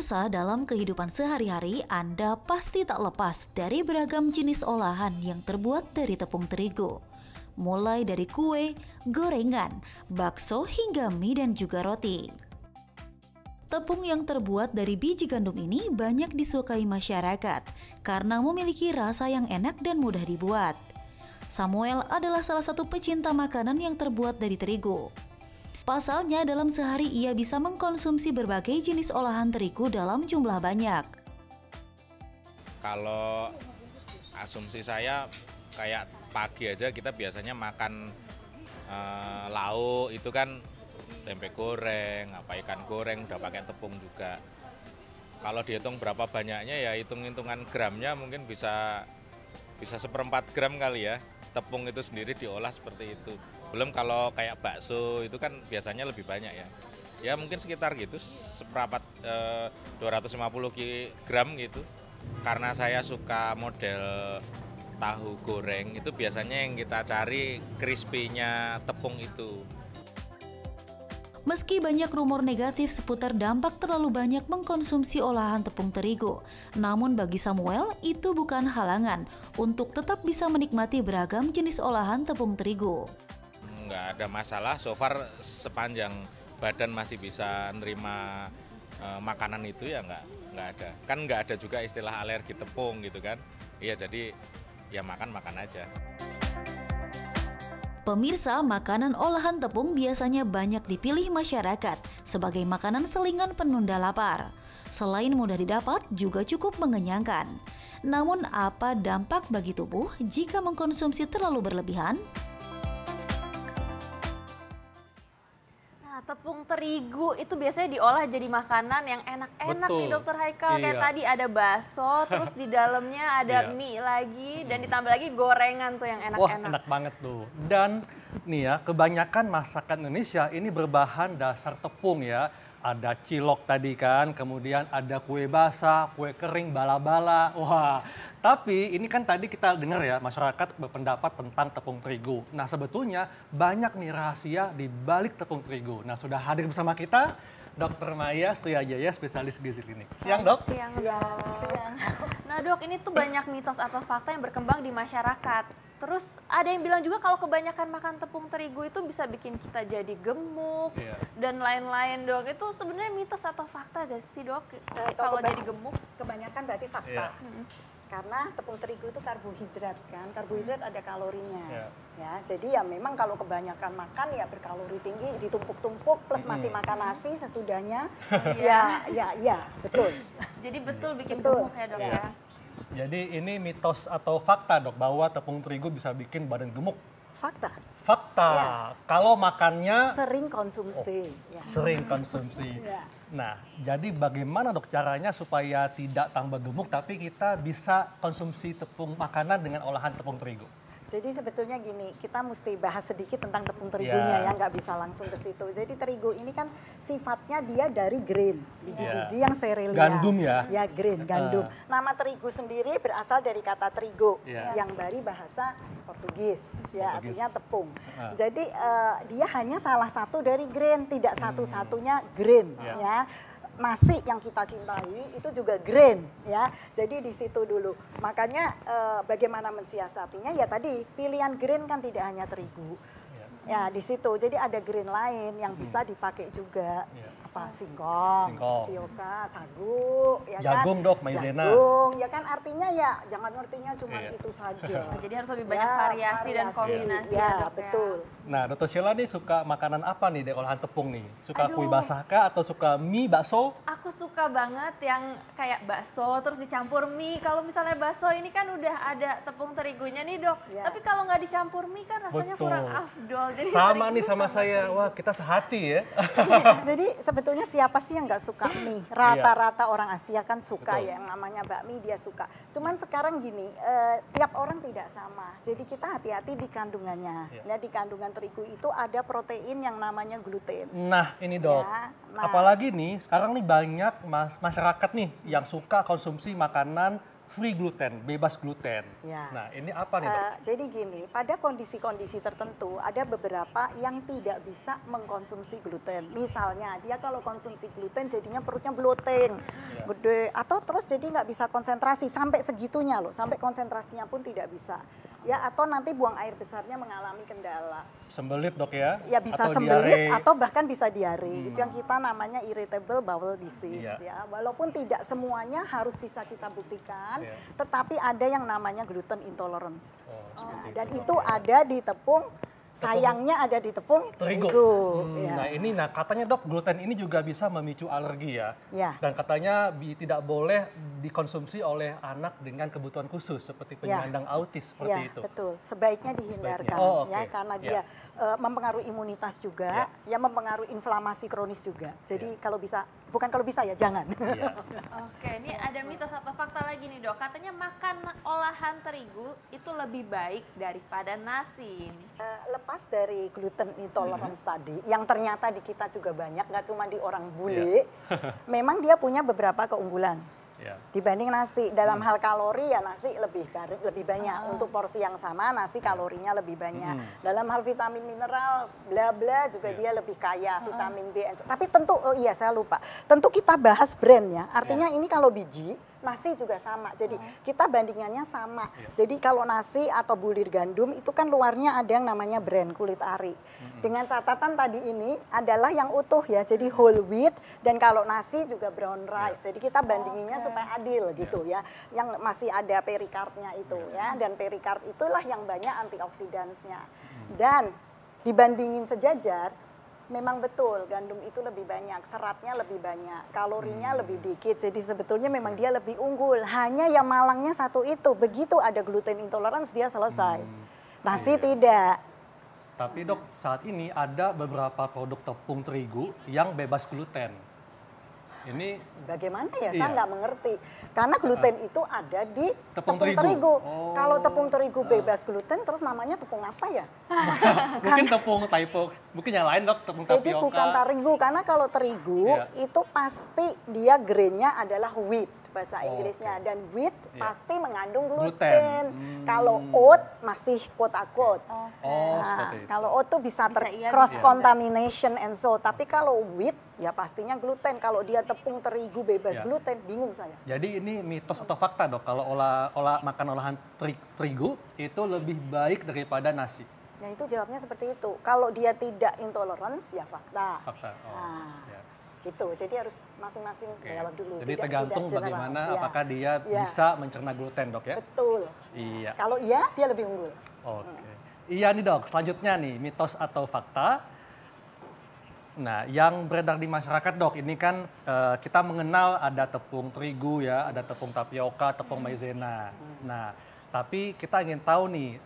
Pemirsa, dalam kehidupan sehari-hari Anda pasti tak lepas dari beragam jenis olahan yang terbuat dari tepung terigu. Mulai dari kue, gorengan, bakso hingga mie dan juga roti. Tepung yang terbuat dari biji gandum ini banyak disukai masyarakat karena memiliki rasa yang enak dan mudah dibuat. Samuel adalah salah satu pecinta makanan yang terbuat dari terigu. Pasalnya dalam sehari ia bisa mengkonsumsi berbagai jenis olahan terigu dalam jumlah banyak. Kalau asumsi saya kayak pagi aja kita biasanya makan lauk itu kan tempe goreng, ikan goreng udah pakai tepung juga. Kalau dihitung berapa banyaknya ya hitung-hitungan gramnya mungkin bisa 1/4 gram kali ya. Tepung itu sendiri diolah seperti itu. Belum kalau kayak bakso itu kan biasanya lebih banyak ya. Ya mungkin sekitar gitu, 250 gram gitu. Karena saya suka model tahu goreng, itu biasanya yang kita cari crispy-nya tepung itu. Meski banyak rumor negatif seputar dampak terlalu banyak mengkonsumsi olahan tepung terigu, namun bagi Samuel itu bukan halangan untuk tetap bisa menikmati beragam jenis olahan tepung terigu. Nggak ada masalah, so far sepanjang badan masih bisa nerima makanan itu ya nggak ada. Kan nggak ada juga istilah alergi tepung gitu kan. Iya jadi ya makan aja. Pemirsa, makanan olahan tepung biasanya banyak dipilih masyarakat sebagai makanan selingan penunda lapar. Selain mudah didapat, juga cukup mengenyangkan. Namun apa dampak bagi tubuh jika mengkonsumsi terlalu berlebihan? Tepung terigu itu biasanya diolah jadi makanan yang enak-enak nih Dokter Haikal. Kayak Iya. tadi ada bakso, terus di dalamnya ada Iya. mie lagi, dan ditambah lagi gorengan tuh yang Wah, enak-enak. enak banget tuh. Dan nih ya, kebanyakan masakan Indonesia ini berbahan dasar tepung ya. Ada cilok tadi kan, kemudian ada kue basah, kue kering, bala-bala. Wah, tapi ini kan tadi kita dengar ya, masyarakat berpendapat tentang tepung terigu. Nah, sebetulnya banyak nih rahasia di balik tepung terigu. Nah, sudah hadir bersama kita Dr. Maya Sriwijaya, spesialis gizi klinik. Siang, Dok. Siang. Siang. Nah Dok, ini tuh banyak mitos atau fakta yang berkembang di masyarakat. Terus ada yang bilang juga kalau kebanyakan makan tepung terigu itu bisa bikin kita jadi gemuk dan lain-lain Dok. Itu sebenarnya mitos atau fakta gak sih Dok? Kalau jadi gemuk? Kebanyakan berarti fakta. Karena tepung terigu itu karbohidrat kan, karbohidrat ada kalorinya. Ya, jadi ya memang kalau kebanyakan makan ya berkalori tinggi, ditumpuk-tumpuk plus masih makan nasi sesudahnya. Ya, betul. Jadi betul bikin Betul. gemuk ya Dok ya? Jadi ini mitos atau fakta, Dok, bahwa tepung terigu bisa bikin badan gemuk? Fakta. Fakta. Iya. Kalau makannya Sering konsumsi. Ya. sering konsumsi. Iya. Nah, jadi bagaimana Dok caranya supaya tidak tambah gemuk tapi kita bisa konsumsi tepung makanan dengan olahan tepung terigu? Jadi sebetulnya gini, kita mesti bahas sedikit tentang tepung terigunya ya, nggak bisa langsung ke situ. Jadi terigu ini kan sifatnya dia dari grain, biji-biji yang serelia. Gandum ya? Ya, grain, gandum. Nama terigu sendiri berasal dari kata terigo, Iya. yang dari bahasa Portugis, ya Portugis. artinya tepung. Jadi dia hanya salah satu dari grain, tidak satu-satunya grain, ya. Nasi yang kita cintai itu juga grain ya. Jadi di situ dulu. Makanya bagaimana mensiasatinya ya tadi pilihan grain kan tidak hanya terigu. Ya di situ. Jadi ada grain lain yang bisa dipakai juga. Apa singkong, tapioka, sagu, ya jagung, kan? Dok, maizena. Jagung, ya kan artinya ya jangan ngertinya cuma itu saja. Jadi harus lebih banyak variasi dan kombinasi ya, ya Dok betul. Nah, Dr. Sheila nih suka makanan apa nih dari olahan tepung nih? Suka Aduh. kue basah kah atau suka mie, bakso? Aku suka banget yang kayak bakso terus dicampur mie. Kalau misalnya bakso ini kan udah ada tepung terigunya nih Dok. Ya. Tapi kalau nggak dicampur mie kan rasanya Betul. kurang afdol. Jadi Sama terigu nih sama saya. terigu. Wah, kita sehati ya. Jadi sebetulnya siapa sih yang nggak suka mie? Rata-rata orang Asia kan suka ya, yang namanya bakmi dia suka. Cuman sekarang gini, tiap orang tidak sama. Jadi kita hati-hati di kandungannya. Ya, di kandungan terigu itu ada protein yang namanya gluten. Nah, ini Dok. Ya, Apalagi nih, sekarang nih banyak masyarakat nih yang suka konsumsi makanan free gluten, bebas gluten. Ya. Nah, ini apa nih, Dok? Jadi gini, pada kondisi-kondisi tertentu ada beberapa yang tidak bisa mengkonsumsi gluten. Misalnya dia kalau konsumsi gluten jadinya perutnya bloating, gede, atau terus jadi nggak bisa konsentrasi sampai segitunya loh, sampai konsentrasinya pun tidak bisa. Ya, atau nanti buang air besarnya mengalami kendala. Sembelit, Dok ya? Ya bisa atau sembelit diare. atau bahkan bisa diare. Itu yang kita namanya irritable bowel disease Iya. ya. Walaupun tidak semuanya harus bisa kita buktikan, tetapi ada yang namanya gluten intolerance. Dan itu ada di tepung, sayangnya ada di tepung Terigu. Ya. Nah katanya Dok, gluten ini juga bisa memicu alergi ya. Ya. Dan katanya tidak boleh dikonsumsi oleh anak dengan kebutuhan khusus seperti penyandang autis seperti Ya, itu. betul. Sebaiknya dihindarkan Oh, ya oke. karena dia mempengaruhi imunitas juga, ya mempengaruhi inflamasi kronis juga. Jadi kalau bisa, bukan kalau bisa ya jangan. Iya. Oke, ini ada mitos atau fakta lagi nih Dok. Katanya makan olahan terigu itu lebih baik daripada nasi. Lepas dari gluten intolerance tadi, yang ternyata di kita juga banyak, nggak cuma di orang bule, memang dia punya beberapa keunggulan. Ya. Dibanding nasi, dalam hal kalori ya nasi lebih banyak. Untuk porsi yang sama nasi kalorinya lebih banyak. Dalam hal vitamin mineral bla bla juga dia lebih kaya, vitamin B. Tapi tentu saya lupa. Tentu kita bahas brand ya. Artinya ini kalau biji nasi juga sama. Jadi kita bandingannya sama. Jadi kalau nasi atau bulir gandum itu kan luarnya ada yang namanya brand kulit ari. Dengan catatan tadi ini adalah yang utuh ya. Jadi whole wheat, dan kalau nasi juga brown rice. Jadi kita bandinginnya supaya adil gitu ya. Yang masih ada perikardnya itu ya, dan perikard itulah yang banyak antioksidansnya. Dan dibandingin sejajar, memang betul gandum itu lebih banyak, seratnya lebih banyak, kalorinya lebih dikit. Jadi sebetulnya memang dia lebih unggul. Hanya yang malangnya satu itu, begitu ada gluten intolerance dia selesai. Nasi tidak. Tapi Dok, saat ini ada beberapa produk tepung terigu yang bebas gluten. Ini Bagaimana ya? Saya nggak mengerti. Karena gluten itu ada di Tepung tepung terigu. terigu. Kalau tepung terigu bebas gluten, terus namanya tepung apa ya? mungkin tepung typo, mungkin yang lain Dok, tepung Jadi tapioka. bukan terigu, karena kalau terigu itu pasti dia grainnya adalah wheat bahasa Inggrisnya, dan wheat pasti mengandung gluten. Kalau oat masih quote-unquote. Seperti itu. Kalau oat tuh bisa iya, cross bisa contamination and so, tapi kalau wheat ya pastinya gluten. Kalau dia tepung terigu bebas gluten, bingung saya. Jadi ini mitos atau fakta Dok, kalau makan olahan terigu itu lebih baik daripada nasi? Nah itu jawabnya seperti itu. Kalau dia tidak intolerance ya fakta. Fakta. Gitu. Jadi harus masing-masing jawab dulu. Jadi Tidak tergantung general. bagaimana apakah dia bisa mencerna gluten Dok ya? Betul. Iya. Kalau iya dia lebih unggul. Oke. Iya nih Dok, selanjutnya nih mitos atau fakta. Nah, yang beredar di masyarakat Dok, ini kan kita mengenal ada tepung terigu ya, ada tepung tapioka, tepung maizena. Nah, tapi kita ingin tahu nih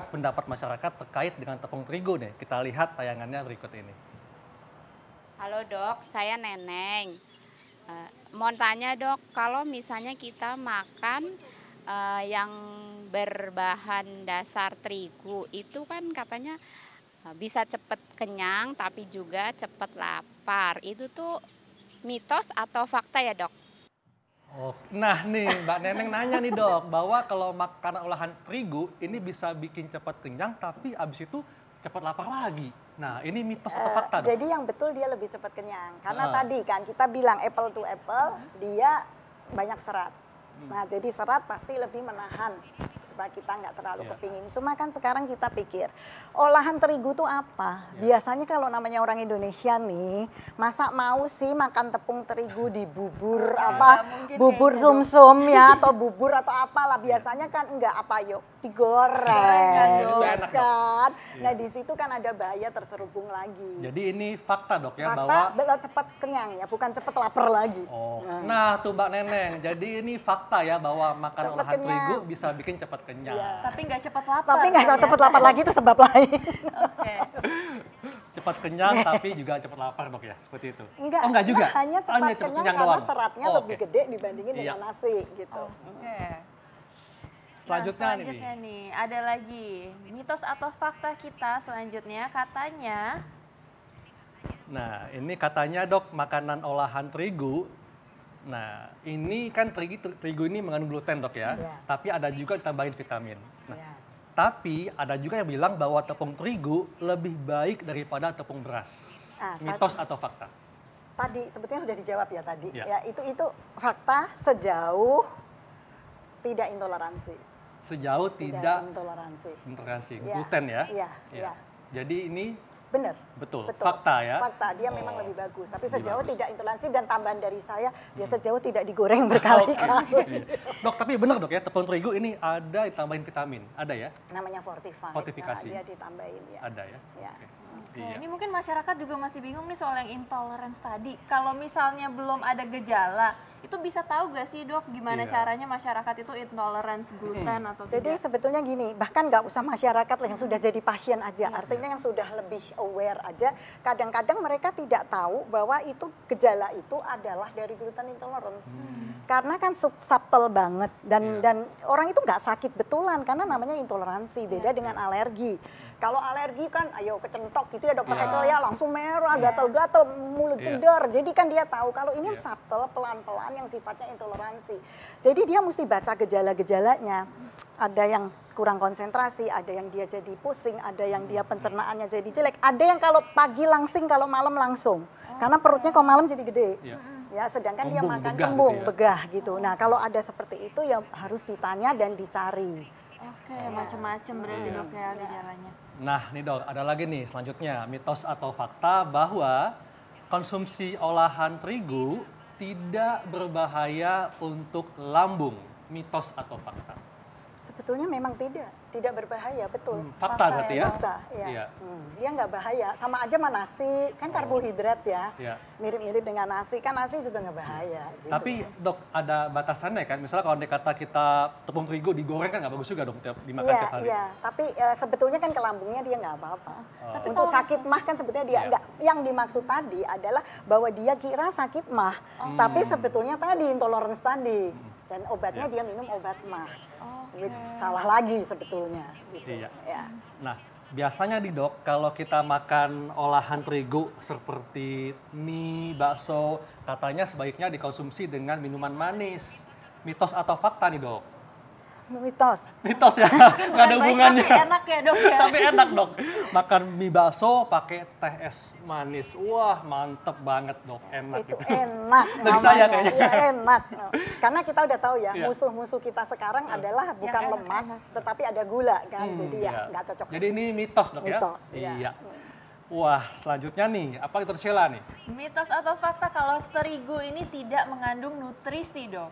pendapat masyarakat terkait dengan tepung terigu nih. Kita lihat tayangannya berikut ini. Halo Dok, saya Neneng. Mau tanya Dok, kalau misalnya kita makan yang berbahan dasar terigu, itu kan katanya bisa cepat kenyang tapi juga cepat lapar. Itu tuh mitos atau fakta ya Dok? Nah nih Mbak Neneng nanya nih Dok, bahwa kalau makan olahan terigu ini bisa bikin cepat kenyang tapi abis itu cepat lapar lagi. Nah ini mitos atau fakta Dok? Jadi yang betul dia lebih cepat kenyang. Karena tadi kan kita bilang apple to apple, dia banyak serat. Nah jadi serat pasti lebih menahan supaya kita nggak terlalu kepingin. Cuma kan sekarang kita pikir, olahan terigu tuh apa? Biasanya kalau namanya orang Indonesia nih, masa mau sih makan tepung terigu di bubur bubur sumsum ya, atau bubur atau apalah. Biasanya kan enggak apa yuk, digoreng, kan? Nah di situ kan ada bahaya terselubung lagi. Jadi ini fakta Dok ya, Fakta bahwa cepat kenyang ya, bukan cepat lapar lagi. Nah tuh Mbak Neneng, jadi ini fakta ya bahwa makan Cepet olahan kenyang. terigu bisa bikin cepat kenyang. Tapi nggak cepat lapar. Tapi nggak kan ya? cepat lapar lagi itu sebab lain. Oke. Cepat kenyang tapi juga cepat lapar Dok ya, seperti itu? Enggak, Oh enggak juga? hanya cepat kenyang karena doang? seratnya Oh, lebih oke. gede dibandingin dengan nasi gitu. Oke. Selanjutnya, Nah, selanjutnya nih, ada lagi mitos atau fakta kita selanjutnya katanya. Nah ini katanya Dok, makanan olahan terigu Nah, ini kan terigu ini mengandung gluten dok ya, tapi ada juga ditambahin vitamin. Nah, tapi ada juga yang bilang bahwa tepung terigu lebih baik daripada tepung beras. Mitos atau fakta? Tadi sebetulnya sudah dijawab ya tadi. Ya, itu fakta sejauh tidak intoleransi. Sejauh tidak intoleransi gluten ya? Iya. Jadi ini benar. Betul. Fakta ya? Fakta, dia memang lebih bagus. Tapi sejauh tidak intoleransi dan tambahan dari saya, ya sejauh tidak digoreng berkali-kali. Dok, tapi benar dok ya, tepung terigu ini ada ditambahin vitamin, ada ya? Namanya fortifikasi. Dia ditambahin ya. Ada ya? Oke, ini mungkin masyarakat juga masih bingung nih soal yang intolerance tadi. Kalau misalnya belum ada gejala, itu bisa tahu gak sih dok gimana caranya masyarakat itu intolerance gluten atau tidak? Jadi sebetulnya gini, bahkan nggak usah masyarakat yang sudah jadi pasien aja, artinya yang sudah lebih aware aja, kadang-kadang mereka tidak tahu bahwa itu gejala itu adalah dari gluten intolerance. Karena kan subtle banget dan orang itu nggak sakit betulan karena namanya intoleransi, beda dengan alergi. Kalau alergi kan, ayo kecentok gitu ya dokter Hekel ya, langsung merah, gatal-gatal, mulut cedar. Jadi kan dia tahu kalau ini subtle, pelan-pelan yang sifatnya intoleransi. Jadi dia mesti baca gejala-gejalanya. Ada yang kurang konsentrasi, ada yang dia jadi pusing, ada yang dia pencernaannya jadi jelek. Ada yang kalau pagi langsing, kalau malam langsung. Karena perutnya kalau malam jadi gede. Ya, sedangkan dia makan kembung, begah gitu. Nah, kalau ada seperti itu ya harus ditanya dan dicari. Oke, macam-macam berarti dok ya gejalanya. Nah nih dok, ada lagi nih selanjutnya, mitos atau fakta bahwa konsumsi olahan terigu tidak berbahaya untuk lambung. Mitos atau fakta? Sebetulnya memang tidak berbahaya, betul. Fakta berarti ya? Fakta, ya. Dia nggak bahaya, sama aja sama nasi, kan karbohidrat ya. Mirip-mirip dengan nasi, kan nasi juga nggak bahaya. Gitu. Tapi dok, ada batasannya kan? Misalnya kalau dikata kita tepung terigu digoreng kan nggak bagus juga dong dimakan tiap hari. Iya, tapi sebetulnya kan ke lambungnya dia nggak apa-apa. Untuk sakit mah kan sebetulnya dia nggak, yang dimaksud tadi adalah bahwa dia kira sakit mah, tapi sebetulnya tadi intolerance tadi. Dan obatnya dia minum obat mah. Salah lagi sebetulnya. Gitu. Nah, biasanya nih dok, kalau kita makan olahan terigu seperti mie, bakso, katanya sebaiknya dikonsumsi dengan minuman manis. Mitos atau fakta nih dok? Mitos ya, nggak ada hubungannya. Tapi enak ya dok ya. Tapi enak dok, makan mie bakso pakai teh es manis, wah mantep banget dok, enak. Itu gitu. Enak dari saya kayaknya. Ya, enak, karena kita udah tahu ya, musuh-musuh kita sekarang adalah bukan lemak, tetapi ada gula kan, jadi ya nggak cocok. Jadi ini mitos dok ya? Mitos, iya. Wah, selanjutnya nih, apa dokter Sheila nih? Mitos atau fakta kalau terigu ini tidak mengandung nutrisi, dok?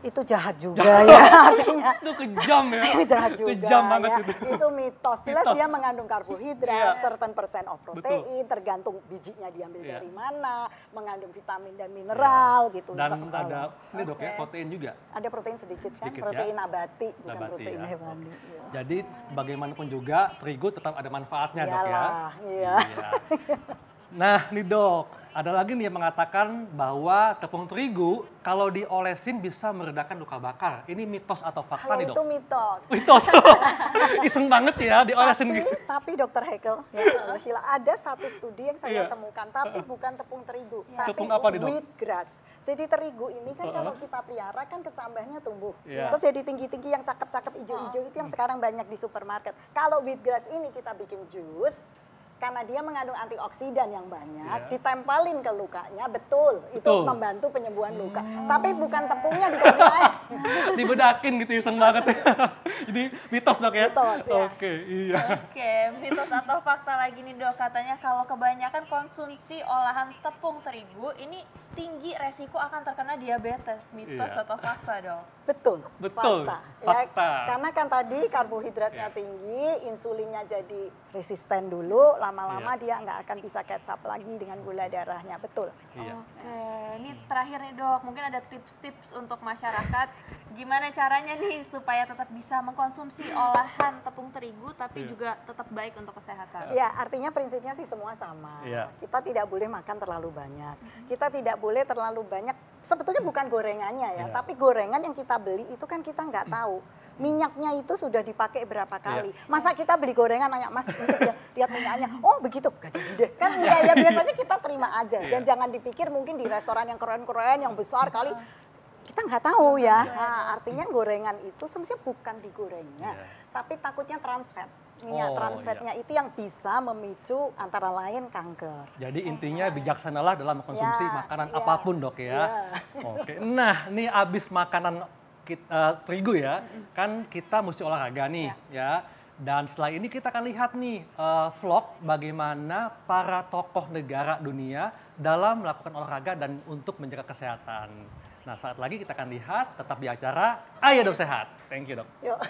Itu jahat juga ya, artinya. Itu kejam ya? Jahat juga kejam banget ya. Itu mitos. Jelas dia mengandung karbohidrat, certain percent of protein, tergantung bijinya diambil dari mana, mengandung vitamin dan mineral gitu. Dan ada, ini dok ya, protein juga? Ada protein sedikit kan, protein nabati, bukan protein hewani. Jadi bagaimanapun juga, terigu tetap ada manfaatnya dok ya? Iya. Nah nih dok, ada lagi nih yang mengatakan bahwa tepung terigu kalau diolesin bisa meredakan luka bakar. Ini mitos atau fakta nih dok? Itu mitos. Mitos, iseng banget ya diolesin gitu. Tapi dokter Hekel, ya Sheila, ada satu studi yang saya temukan, tapi bukan tepung terigu, tapi tepung apa nih dok? Wheatgrass. Jadi terigu ini kan kalau kita pelihara kan kecambahnya tumbuh. Terus jadi tinggi-tinggi yang cakep-cakep hijau-hijau itu yang sekarang banyak di supermarket. Kalau wheatgrass ini kita bikin jus, karena dia mengandung antioksidan yang banyak, ditempelin ke lukanya, betul. Itu membantu penyembuhan luka. Tapi bukan tepungnya dikasih air. Dibedakin gitu, iseng banget. Ini mitos dok ya? Mitos, ya. Oke, iya. Oke, mitos atau fakta lagi nih dok, katanya kalau kebanyakan konsumsi olahan tepung terigu, ini tinggi resiko akan terkena diabetes. Mitos atau fakta dok? Betul. Fakta. Ya, karena kan tadi karbohidratnya tinggi, insulinnya jadi resisten dulu, lama-lama dia nggak akan bisa catch up lagi dengan gula darahnya, betul. Oke, ini terakhir nih dok, mungkin ada tips-tips untuk masyarakat Gimana caranya nih supaya tetap bisa mengkonsumsi olahan tepung terigu tapi juga tetap baik untuk kesehatan? Ya, artinya prinsipnya sih semua sama. Kita tidak boleh makan terlalu banyak. Kita tidak boleh terlalu banyak, sebetulnya bukan gorengannya ya, tapi gorengan yang kita beli itu kan kita nggak tahu. Minyaknya itu sudah dipakai berapa kali. Masa kita beli gorengan, nanya, Mas, untuk lihat minyaknya, oh begitu, gak jadi deh. Kan ya biasanya kita terima aja. Dan jangan dipikir mungkin di restoran yang keren-keren, yang besar kali, kita nggak tahu ya. Nah, artinya gorengan itu sebenarnya bukan digorengnya, tapi takutnya trans fat. Minyak trans fatnya itu yang bisa memicu antara lain kanker. Jadi intinya bijaksanalah dalam mengkonsumsi makanan apapun, Dok ya. Oke. Nah, ini abis makanan terigu ya, kan kita mesti olahraga nih ya. Dan setelah ini kita akan lihat nih vlog bagaimana para tokoh negara dunia dalam melakukan olahraga dan untuk menjaga kesehatan. Nah, saat lagi kita akan lihat tetap di acara Ayo Dok Sehat. Thank you, Dok. Yuk.